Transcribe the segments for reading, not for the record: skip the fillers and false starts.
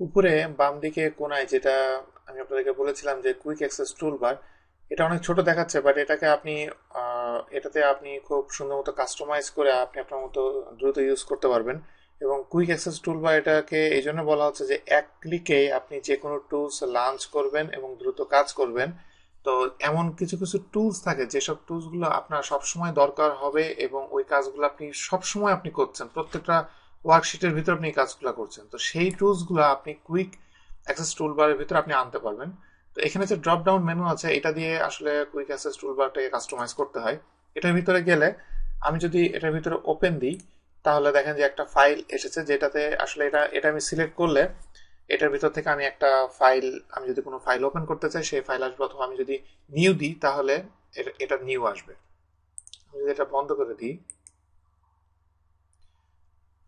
উপরে বাম দিকে কোনায় যেটা আমি আপনাদেরকে বলেছিলাম যে কুইক অ্যাক্সেস টুলবার, এটা অনেক ছোট দেখাচ্ছে, বাট এটাকে আপনি এটাতে আপনি খুব সুন্দর মতো কাস্টমাইজ করে আপনি আপনার মতো দ্রুত ইউজ করতে পারবেন। এবং কুইক অ্যাক্সেস টুলবার এটাকে এই জন্য বলা হচ্ছে যে এক ক্লিকে আপনি যে কোনো টুলস লঞ্চ করবেন এবং দ্রুত কাজ করবেন। তো এমন কিছু কিছু টুলস থাকে যেসব টুলসগুলো আপনার সবসময় দরকার হবে এবং ওই কাজগুলো আপনি সবসময় আপনি করছেন, প্রত্যেকটা ওয়ার্কশিটের ভিতর আপনি এই কাজগুলো করছেন, তো সেই টুলসগুলো আপনি কুইক অ্যাক্সেস টুলবারের ভিতর আপনি আনতে পারবেন। তো এখানে যে ড্রপ ডাউন মেনু আছে এটা দিয়ে আসলে কুইক অ্যাক্সেস টুলবারটাকে কাস্টমাইজ করতে হয়। এটার ভিতরে গেলে আমি যদি এটার ভিতরে ওপেন দিই, তাহলে দেখেন যে একটা ফাইল এসেছে যেটাতে আসলে এটা এটা আমি সিলেক্ট করলে এটার ভিতর থেকে আমি একটা ফাইল, আমি যদি কোনো ফাইল ওপেন করতে চাই সেই ফাইল আসবে, অথবা আমি যদি নিউ দিই তাহলে এটা নিউ আসবে। আমি যদি এটা বন্ধ করে দিই,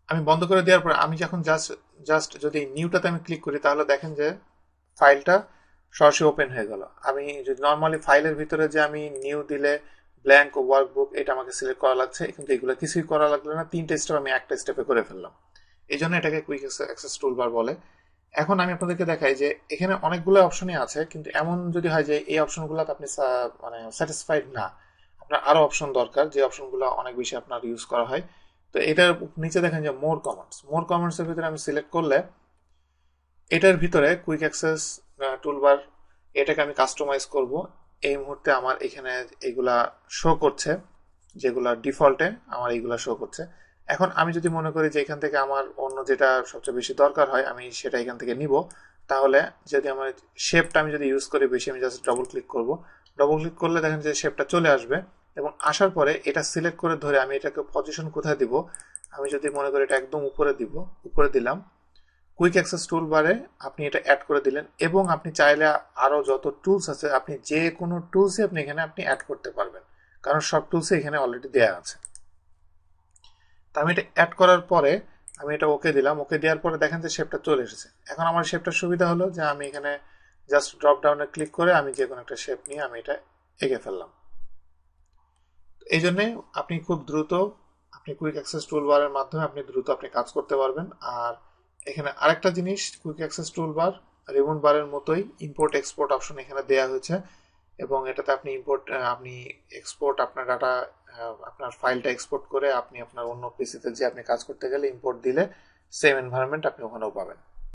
আমি বন্ধ করে দেওয়ার পর আমি যখন জাস্ট জাস্ট যদি নিউটাতে আমি ক্লিক করি তাহলে দেখেন যে ফাইলটা সরাসরি ওপেন হয়ে গেল। আমি যদি নর্মালি ফাইলের ভিতরে যে আমি নিউ দিলে ব্ল্যাঙ্ক ওয়ার্কবুক এটা আমাকে সিলেক্ট করা লাগছে, কিন্তু এগুলো কিছুই করা লাগলো না, তিনটে স্টেপ আমি একটা স্টেপে করে ফেললাম। এই জন্য এটাকে কুইক অ্যাক্সেস টুলবার বলে। এখন আমি আপনাদেরকে দেখাই যে এখানে অনেকগুলো অপশনই আছে, কিন্তু এমন যদি হয় যে এই অপশনগুলোতে আপনি মানে স্যাটিসফাইড না, আপনার আরো অপশন দরকার যে অপশনগুলো অনেক বেশি আপনার ইউজ করা হয়, তো এটার নিচে দেখেন যে মোর কমেন্টস এর ভিতরে আমি সিলেক্ট করলে এটার ভিতরে কুইক অ্যাক্সেস টুলবার এটাকে আমি কাস্টমাইজ করব। এই মুহূর্তে আমার এখানে এগুলা শো করছে, যেগুলা ডিফল্টে আমার এইগুলা শো করছে। এখন আমি যদি মনে করি যে এখান থেকে আমার অন্য যেটা সবচেয়ে বেশি দরকার হয় আমি সেটা এখান থেকে নিব, তাহলে যদি আমার শেপটা আমি যদি ইউজ করি বেশি, আমি জাস্ট ডবল ক্লিক করব। ডবল ক্লিক করলে দেখেন যে শেপটা চলে আসবে, এবং আসার পরে এটা সিলেক্ট করে ধরে আমি এটাকে পজিশন কোথায় দিব, আমি যদি মনে করি এটা একদম উপরে দিব, উপরে দিলাম। কুইক অ্যাক্সেস টুল বারে আপনি এটা অ্যাড করে দিলেন, এবং আপনি চাইলে আরো যত টুলস আছে আপনি যে কোনো টুলসই আপনি এখানে আপনি অ্যাড করতে পারবেন, কারণ সব টুলসই এখানে অলরেডি দেওয়া আছে। তো আমি এটা অ্যাড করার পরে আমি এটা ওকে দিলাম, ওকে দেওয়ার পরে দেখেন যে শেপটা চলে এসেছে। এখন আমার শেপটার সুবিধা হলো যে আমি এখানে জাস্ট ড্রপ ডাউনে ক্লিক করে আমি যে কোনো একটা শেপ নিয়ে আমি এটা এঁকে ফেললাম। এই জন্যে আপনি খুব দ্রুত আপনি কুইক অ্যাক্সেস টুলবারের মাধ্যমে আপনি দ্রুত আপনি কাজ করতে পারবেন। আর এখানে আরেকটা জিনিস, কুইক অ্যাক্সেস টুলবার রিবন বারের মতোই ইম্পোর্ট এক্সপোর্ট অপশন এখানে দেওয়া হয়েছে, এবং এটাতে আপনি আপনি এক্সপোর্ট আপনার ডাটা, আপনার ফাইলটা এক্সপোর্ট করে আপনি আপনার অন্য পিসিতে যে আপনি কাজ করতে গেলে ইম্পোর্ট দিলে সেম এনভায়রনমেন্ট আপনি ওখানেও পাবেন।